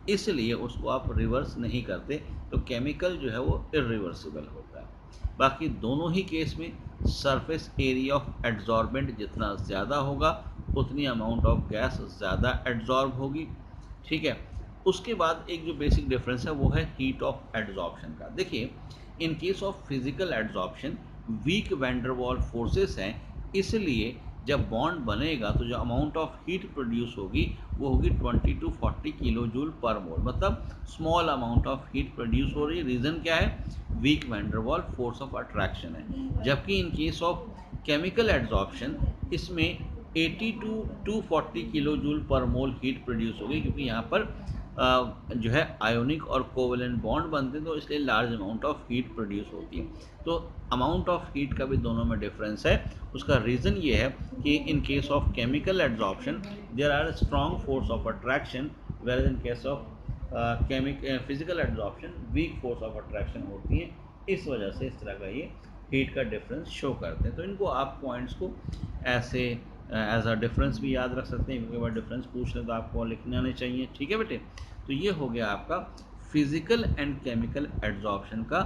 इसलिए उसको आप रिवर्स नहीं करते। तो केमिकल जो है वो इरिवर्सिबल होता है। बाकी दोनों ही केस में सरफेस एरिया ऑफ एड्जॉर्बेंट जितना ज़्यादा होगा उतनी अमाउंट ऑफ गैस ज़्यादा एड्जॉर्ब होगी। ठीक है, उसके बाद एक जो बेसिक डिफरेंस है वो है हीट ऑफ एड्जॉर्प्शन का। देखिए in case of physical adsorption weak van der Waals forces हैं, इसलिए जब बॉन्ड बनेगा तो जो अमाउंट ऑफ हीट प्रोड्यूस होगी वो होगी 20 to 40 किलो जूल पर मोल, मतलब small amount of heat produce हो रही है। रीज़न क्या है, week van der Waals force of attraction है। जबकि इन केस ऑफ केमिकल एड्जॉर्प्शन इसमें 80 to 240 किलो जूल पर मोल हीट प्रोड्यूस होगी, क्योंकि यहाँ पर जो है आयोनिक और कोवेलेंट बॉन्ड बनते हैं, तो इसलिए large amount of heat produce होती है। तो अमाउंट ऑफ हीट का भी दोनों में डिफरेंस है। उसका रीज़न ये है कि in case of chemical adsorption there are strong force of attraction, where in case of physical adsorption weak force of attraction होती है। इस वजह से इस तरह का ये हीट का डिफरेंस शो करते हैं। तो इनको आप पॉइंट्स को ऐसे एज अ डिफरेंस भी याद रख सकते हैं, क्योंकि बार डिफरेंस पूछ लें तो आपको लिखने आने चाहिए। ठीक है बेटे, तो ये हो गया आपका फिजिकल एंड केमिकल एड्जॉर्प्शन का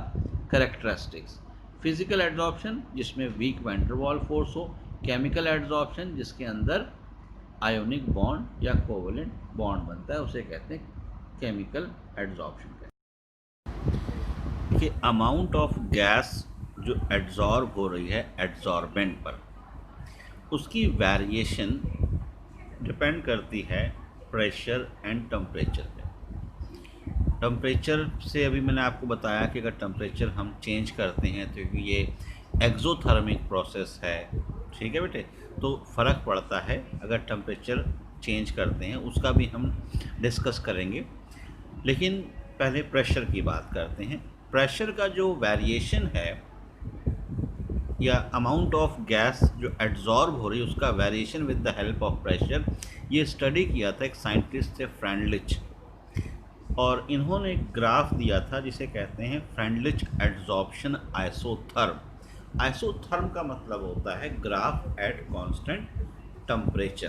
कैरेक्टरिस्टिक्स। फिजिकल एड्जॉर्प्शन जिसमें weak van der Waals force हो, केमिकल एड्जॉर्प्शन जिसके अंदर आयोनिक बॉन्ड या कोवेलेंट बॉन्ड बनता है, उसे कहते हैं केमिकल एड्जॉर्प्शन। कि अमाउंट ऑफ गैस जो एड्जॉर्ब हो रही है एड्जॉर्बेंट पर, उसकी वेरिएशन डिपेंड करती है प्रेशर एंड टेम्परेचर पे। टेम्परेचर से अभी मैंने आपको बताया कि अगर टेम्परेचर हम चेंज करते हैं तो ये एक्सोथर्मिक प्रोसेस है, ठीक है बेटे, तो फ़र्क पड़ता है अगर टेम्परेचर चेंज करते हैं, उसका भी हम डिस्कस करेंगे। लेकिन पहले प्रेशर की बात करते हैं। प्रेशर का जो वेरिएशन है या अमाउंट ऑफ गैस जो एड्जॉर्ब हो रही है उसका variation with the help of pressure, ये स्टडी किया था एक साइंटिस्ट थे फ्रेंडलिच, और इन्होंने एक ग्राफ दिया था जिसे कहते हैं फ्रेंडलिच एड्जॉर्प्शन आइसोथर्म। आइसोथर्म का मतलब होता है ग्राफ एट कांस्टेंट टेम्परेचर।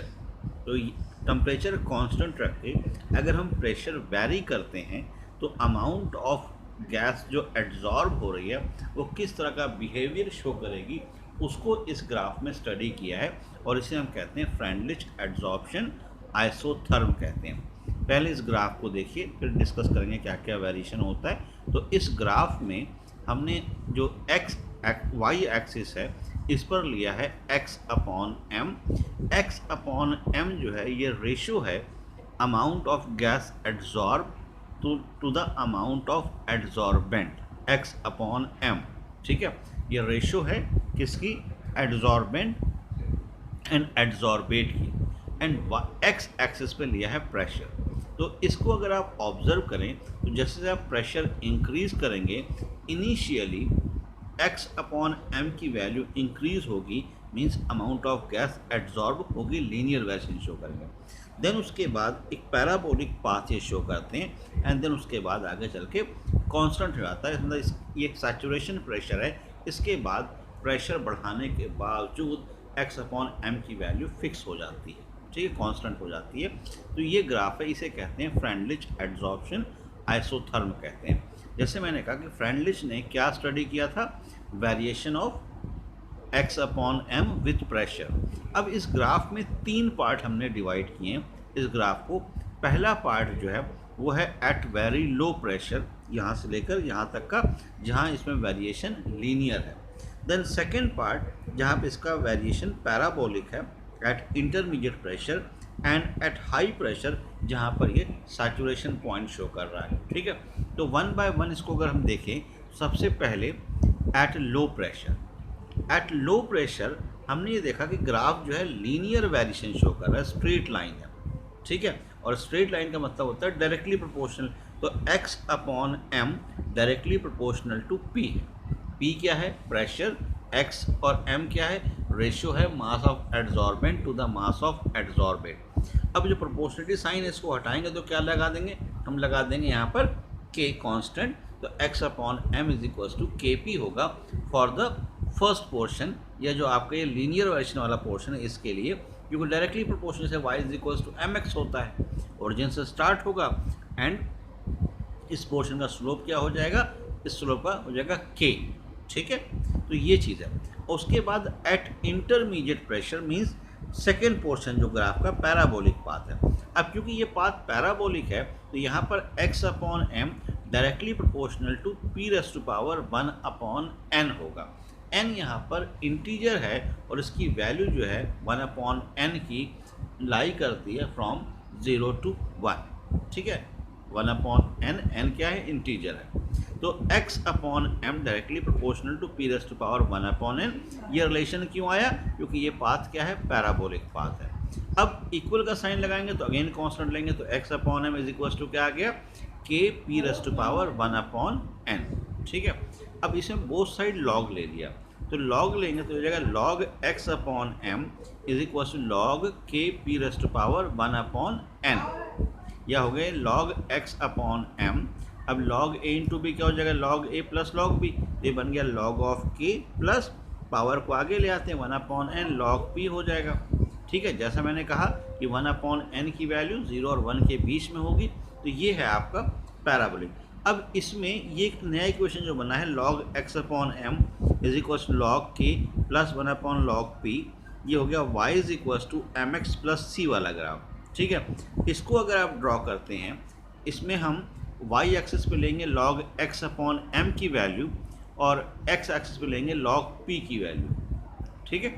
तो टेम्परेचर कांस्टेंट रख के अगर हम प्रेशर वैरी करते हैं तो अमाउंट ऑफ गैस जो एड्जॉर्ब हो रही है वो किस तरह का बिहेवियर शो करेगी, उसको इस ग्राफ में स्टडी किया है और इसे हम कहते हैं फ्रेंडलिच एड्जॉर्प्शन आइसोथर्म कहते हैं। पहले इस ग्राफ को देखिए, फिर डिस्कस करेंगे क्या क्या वेरिएशन होता है। तो इस ग्राफ में हमने जो वाई एक्सिस है इस पर लिया है x upon m. x upon m जो है ये रेशो है amount of gas adsorb to the amount of adsorbent, x upon m. ठीक है, ये रेशो है किसकी, एड्जॉर्बेंट एंड एड्जॉर्बेट की। एंड x एक्सिस पे लिया है प्रेशर। तो इसको अगर आप ऑब्जर्व करें तो जैसे आप प्रेशर इंक्रीज करेंगे इनिशियली x अपॉन एम की वैल्यू इंक्रीज होगी, means amount of gas adsorb होगी, लीनियर वेरिएशन शो करेंगे। देन उसके बाद एक पैराबोलिक पाथ ये शो करते हैं एंड देन उसके बाद आगे चल के कॉन्स्टेंट हो जाता है। मतलब ये एक सैचुरेशन प्रेशर है, इसके बाद प्रेशर बढ़ाने के बावजूद x अपॉन एम की वैल्यू फिक्स हो जाती है, ठीक है, कांस्टेंट हो जाती है। तो ये ग्राफ है, इसे कहते हैं फ्रेंडलिच एड्जॉर्प्शन आइसोथर्म कहते हैं। जैसे मैंने कहा कि फ्रेंडलिच ने क्या स्टडी किया था, variation of x upon m with pressure. अब इस ग्राफ में 3 पार्ट हमने डिवाइड किए हैं इस ग्राफ को। पहला पार्ट जो है वो है एट वेरी लो प्रेशर, यहाँ से लेकर यहाँ तक का जहाँ इसमें वेरिएशन लीनियर है। देन सेकेंड पार्ट जहाँ पे इसका वेरिएशन पैराबोलिक है eight intermediate pressure and eight high pressure जहाँ पर ये सैचुरेशन पॉइंट शो कर रहा है। ठीक है, तो वन बाय वन इसको अगर हम देखें, सबसे पहले at low pressure. At low pressure हमने ये देखा कि ग्राफ जो है लीनियर वेरिएशन शो कर रहा है, स्ट्रेट लाइन है। ठीक है, और स्ट्रेट लाइन का मतलब होता है डायरेक्टली प्रोपोर्शनल। तो x upon m directly proportional to p है। p क्या है, प्रेशर, x और m क्या है, रेशियो है mass of adsorbent to the mass of adsorbate. अब जो प्रोपोर्शनलिटी साइन है इसको हटाएंगे तो क्या लगा देंगे, हम लगा देंगे यहाँ पर k कांस्टेंट। तो x upon m is equals to kp होगा फॉर द फर्स्ट पोर्शन, या जो आपका ये लीनियर वेरिएशन वाला पोर्शन है इसके लिए, क्योंकि डायरेक्टली प्रोपोर्शनल से y is equals to mx होता है, ओरिजिन से स्टार्ट होगा एंड इस पोर्शन का स्लोप क्या हो जाएगा, इस स्लोप का हो जाएगा k। ठीक है, तो ये चीज़ है। उसके बाद eight intermediate pressure means second portion जो ग्राफ का पैराबोलिक पाथ है। अब क्योंकि ये पाथ पैराबोलिक है तो यहाँ पर x upon m directly proportional to p raise to power 1 upon n होगा। n यहाँ पर इंटीजर है और इसकी वैल्यू जो है 1 अपॉन n की लाई करती है फ्रॉम 0 to 1। ठीक है, 1 अपॉन n क्या है, इंटीजर है। तो x upon m directly proportional to p raise to power 1 upon n। ये रिलेशन क्यों आया, क्योंकि ये पाथ क्या है, पैराबोलिक पाथ है। अब इक्वल का साइन लगाएंगे तो अगेन कांस्टेंट लेंगे, तो x upon m is equal to क्या आ गया, k p raise to power 1 upon n। ठीक है, अब इसमें बोथ साइड लॉग ले लिया, तो लॉग लेंगे तो हो जाएगा log x upon m is equal to log k p raise to power 1 upon n, या हो गए लॉग x अपॉन एम। अब लॉग a इंटू बी क्या हो जाएगा, log a plus log b, ये बन गया log of k plus power को आगे ले आते हैं 1 अपॉन n लॉग p हो जाएगा। ठीक है, जैसा मैंने कहा कि 1 अपॉन n की वैल्यू 0 और 1 के बीच में होगी, तो ये है आपका पैराबोलिक। अब इसमें ये एक नया इक्वेशन जो बना है log x upon m is equal to log k plus 1 upon log p, ये हो गया y is equal to m x plus c वाला ग्राफ। ठीक है, इसको अगर आप ड्रॉ करते हैं, इसमें हम y एक्सिस पे लेंगे log x अपॉन m की वैल्यू और x एक्सिस पे लेंगे log p की वैल्यू। ठीक है,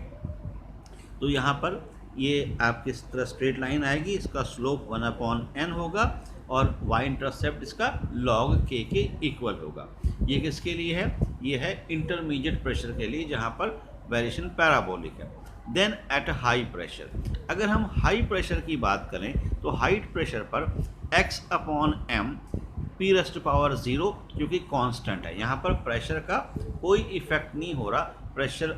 तो यहाँ पर ये आपकी इस तरह स्ट्रेट लाइन आएगी, इसका स्लोप 1 अपॉन n होगा और y इंटरसेप्ट इसका log k के इक्वल होगा। ये किसके लिए है, ये है इंटरमीडिएट प्रेशर के लिए जहाँ पर वेरिएशन पैराबोलिक है। देन एट हाई प्रेशर, अगर हम हाई प्रेशर की बात करें तो हाई प्रेशर पर x upon m p raise to power 0, क्योंकि कांस्टेंट है, यहाँ पर प्रेशर का कोई इफेक्ट नहीं हो रहा, प्रेशर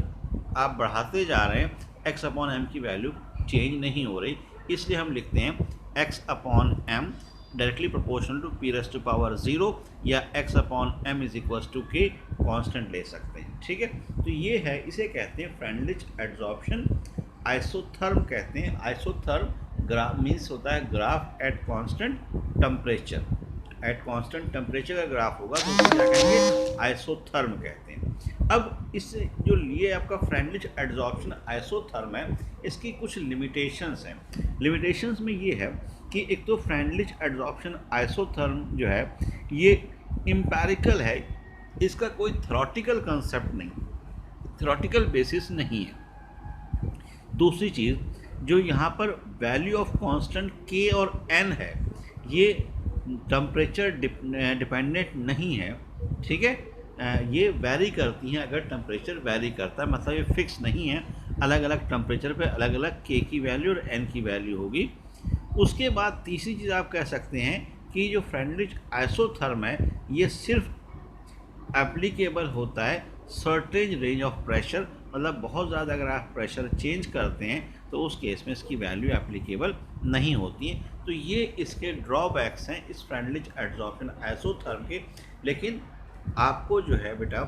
आप बढ़ाते जा रहे हैं, x अपॉन एम की वैल्यू चेंज नहीं हो रही, इसलिए हम लिखते हैं x upon m directly proportional to p raise to power 0 या x upon m is equals to k, constant ले सकते हैं। ठीक है, तो ये है, इसे कहते हैं फ्रेंडलिच एड्जॉर्प्शन आइसोथर्म कहते हैं। आइसोथर्म ग्राफ मीन्स होता है graph at constant temperature. At constant temperature का ग्राफ होगा तो उसको क्या कहेंगे, आइसोथर्म कहते हैं। अब इस जो लिए आपका फ्रेंडलिश एड्जॉर्प्शन आइसोथर्म है, इसकी कुछ लिमिटेशंस हैं। लिमिटेशंस में ये है कि एक तो फ्रेंडलिश एड्जॉर्प्शन आइसोथर्म जो है ये एम्पिरिकल है, इसका कोई थ्योरेटिकल कंसेप्ट नहीं, थ्योरेटिकल बेसिस नहीं है। दूसरी चीज़, जो यहाँ पर वैल्यू ऑफ कांस्टेंट के और एन है, ये टेम्परेचर डिपेंडेंट नहीं है, ठीक है। ये वैरी करती हैं अगर टेम्परेचर वैरी करता है, मतलब ये फिक्स नहीं है, अलग अलग टेम्परेचर पे अलग अलग के की वैल्यू और एन की वैल्यू होगी। उसके बाद तीसरी चीज़ आप कह सकते हैं कि जो फ्रेंडलिश आइसोथर्म है ये सिर्फ एप्लीकेबल होता है सर्टेन रेंज ऑफ प्रेशर, मतलब बहुत ज़्यादा अगर आप प्रेशर चेंज करते हैं तो उस केस में इसकी वैल्यू एप्लीकेबल नहीं होती है। तो ये इसके ड्रॉबैक्स हैं इस फ्रेंडलिश एड्जॉर्प्शन आइसोथर्म के। लेकिन आपको जो है बेटा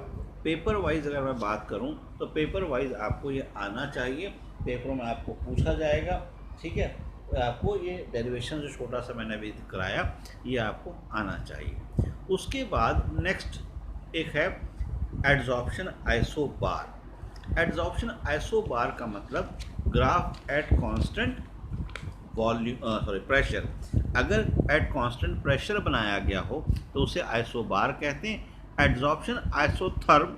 पेपर वाइज अगर मैं बात करूं तो पेपर वाइज आपको ये आना चाहिए, पेपरों में आपको पूछा जाएगा, ठीक है। तो आपको ये डेरिवेशन जो छोटा सा मैंने अभी कराया ये आपको आना चाहिए। उसके बाद नेक्स्ट एक है एड्जॉर्प्शन आइसोबार। एड्जॉर्प्शन आइसोबार का मतलब graph at constant volume pressure. अगर एट कांस्टेंट प्रेशर बनाया गया हो तो उसे आइसोबार कहते हैं। एड्जॉर्प्शन आइसोथर्म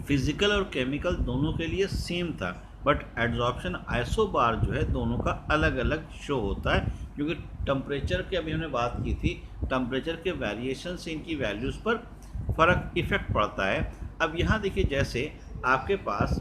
फिजिकल और केमिकल दोनों के लिए सेम था, बट एड्जॉर्प्शन आइसोबार जो है दोनों का अलग अलग शो होता है, क्योंकि टेम्परेचर की अभी हमने बात की थी, टेम्परेचर के वेरिएशन से इनकी वैल्यूज़ पर फ़र्क इफ़ेक्ट पड़ता है। अब यहाँ देखिए जैसे आपके पास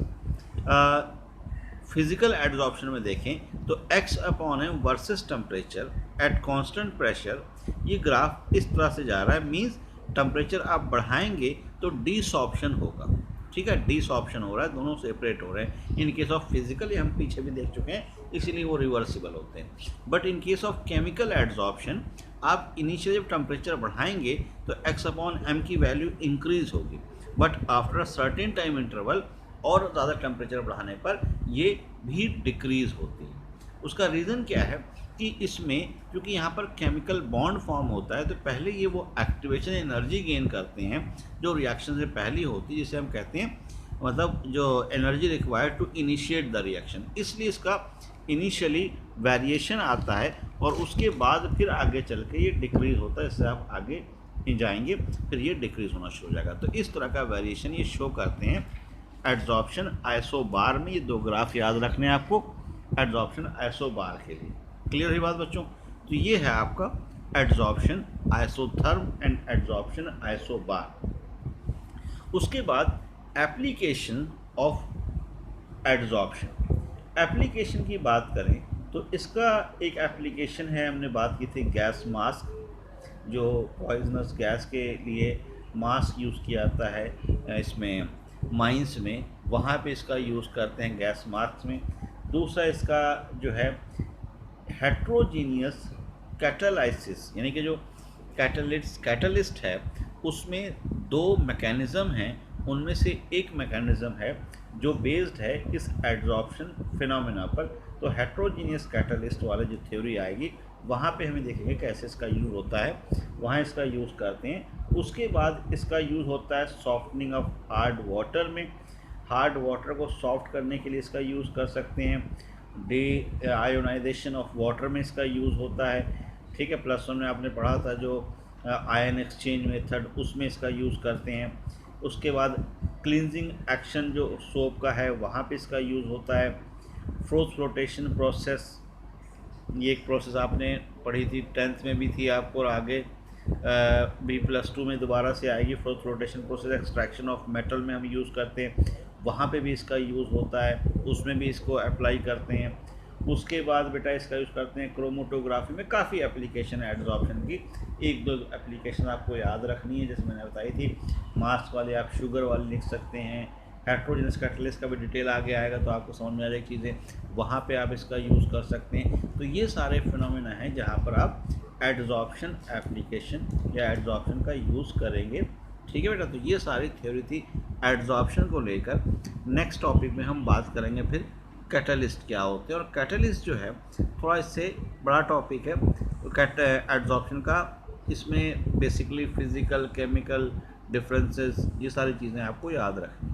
फिजिकल एड्जॉर्प्शन में देखें तो x upon m versus temperature at constant pressure, ये ग्राफ इस तरह से जा रहा है। मींस टेम्परेचर आप बढ़ाएंगे तो डिसॉर्प्शन होगा, ठीक है, डिसॉर्प्शन हो रहा है, दोनों सेपरेट हो रहे हैं। इन केस ऑफ फिजिकल हम पीछे भी देख चुके हैं, इसीलिए वो रिवर्सिबल होते हैं। But in case of chemical adsorption आप इनिशियली जब टेम्परेचर बढ़ाएंगे तो x अपॉन एम की वैल्यू इंक्रीज होगी, but after a certain time interval और ज़्यादा टेम्परेचर बढ़ाने पर ये भी डिक्रीज़ होती है। उसका रीज़न क्या है कि इसमें क्योंकि यहाँ पर केमिकल बॉन्ड फॉर्म होता है तो पहले ये वो एक्टिवेशन एनर्जी गेन करते हैं जो रिएक्शन से पहले होती है, जिसे हम कहते हैं मतलब जो energy required to initiate the reaction. इसलिए इसका इनिशियली वेरिएशन आता है और उसके बाद फिर आगे चल के ये डिक्रीज़ होता है। इससे आप आगे जाएंगे फिर ये डिक्रीज़ होना शुरू हो जाएगा। तो इस तरह का वेरिएशन ये शो करते हैं एड्जॉर्प्शन आइसोबार में। ये दो ग्राफ याद रखने हैं आपको एड्जॉर्प्शन आइसोबार के लिए। क्लियर हुई बात बच्चों? तो ये है आपका adsorption isotherm and adsorption isobar. उसके बाद एप्लीकेशन ऑफ एड्जॉर्प्शन। एप्लीकेशन की बात करें तो इसका एक एप्लीकेशन है, हमने बात की थी गैस मास्क, जो पॉइजनस गैस के लिए मास्क यूज़ किया जाता है इसमें माइंस में, वहाँ पे इसका यूज़ करते हैं गैस मास्क में। दूसरा इसका जो है हेट्रोजीनियस कैटालाइसिस, यानी कि जो कैटलिस्ट है उसमें दो मैकेनिज़्म हैं, उनमें से एक मैकेनिज़्म है जो बेस्ड है इस एड्जॉर्प्शन फिनोमेना पर। तो हेट्रोजीनियस कैटलिस्ट वाले जो थ्योरी आएगी वहाँ पे हमें देखेंगे कैसे इसका यूज़ होता है, वहाँ इसका यूज़ करते हैं। उसके बाद इसका यूज़ होता है सॉफ्टनिंग ऑफ हार्ड वाटर में, हार्ड वाटर को सॉफ्ट करने के लिए इसका यूज़ कर सकते हैं। डे आयोनाइजेशन ऑफ वाटर में इसका यूज़ होता है, ठीक है। प्लस वन में आपने पढ़ा था जो आयन एक्सचेंज मेथड, उसमें इसका यूज़ करते हैं। उसके बाद क्लींजिंग एक्शन जो सोप का है वहाँ पे इसका यूज़ होता है। फ्रोज फ्लोटेशन प्रोसेस, ये एक प्रोसेस आपने पढ़ी थी, 10th में भी थी आपको और आगे भी +2 में दोबारा से आएगी। Froth flotation process extraction of metal में हम यूज़ करते हैं, वहाँ पे भी इसका यूज़ होता है, उसमें भी इसको अप्लाई करते हैं। उसके बाद बेटा इसका यूज़ करते हैं क्रोमेटोग्राफी में। काफ़ी एप्लीकेशन है एड्जॉर्प्शन की, एक दो एप्लीकेशन आपको याद रखनी है जैसे मैंने बताई थी। मास्क वाले आप शुगर वाले लिख सकते हैं, हेट्रोजेनस कैटलिस्ट का भी डिटेल आगे आएगा तो आपको समझ में आ जाएगी चीज़ें, वहाँ पे आप इसका यूज़ कर सकते हैं। तो ये सारे फिनोमेना हैं जहाँ पर आप एड्जॉर्प्शन एप्लीकेशन या एड्जॉर्प्शन का यूज़ करेंगे, ठीक है बेटा। तो ये सारी थ्योरी थी एड्जॉर्प्शन को लेकर। नेक्स्ट टॉपिक में हम बात करेंगे फिर कैटलिस्ट क्या होते हैं, और कैटलिस्ट जो है थोड़ा इससे बड़ा टॉपिक है। तो एड्जॉर्प्शन का इसमें बेसिकली फिजिकल केमिकल डिफरेंसेस, ये सारी चीज़ें आपको याद रखनी।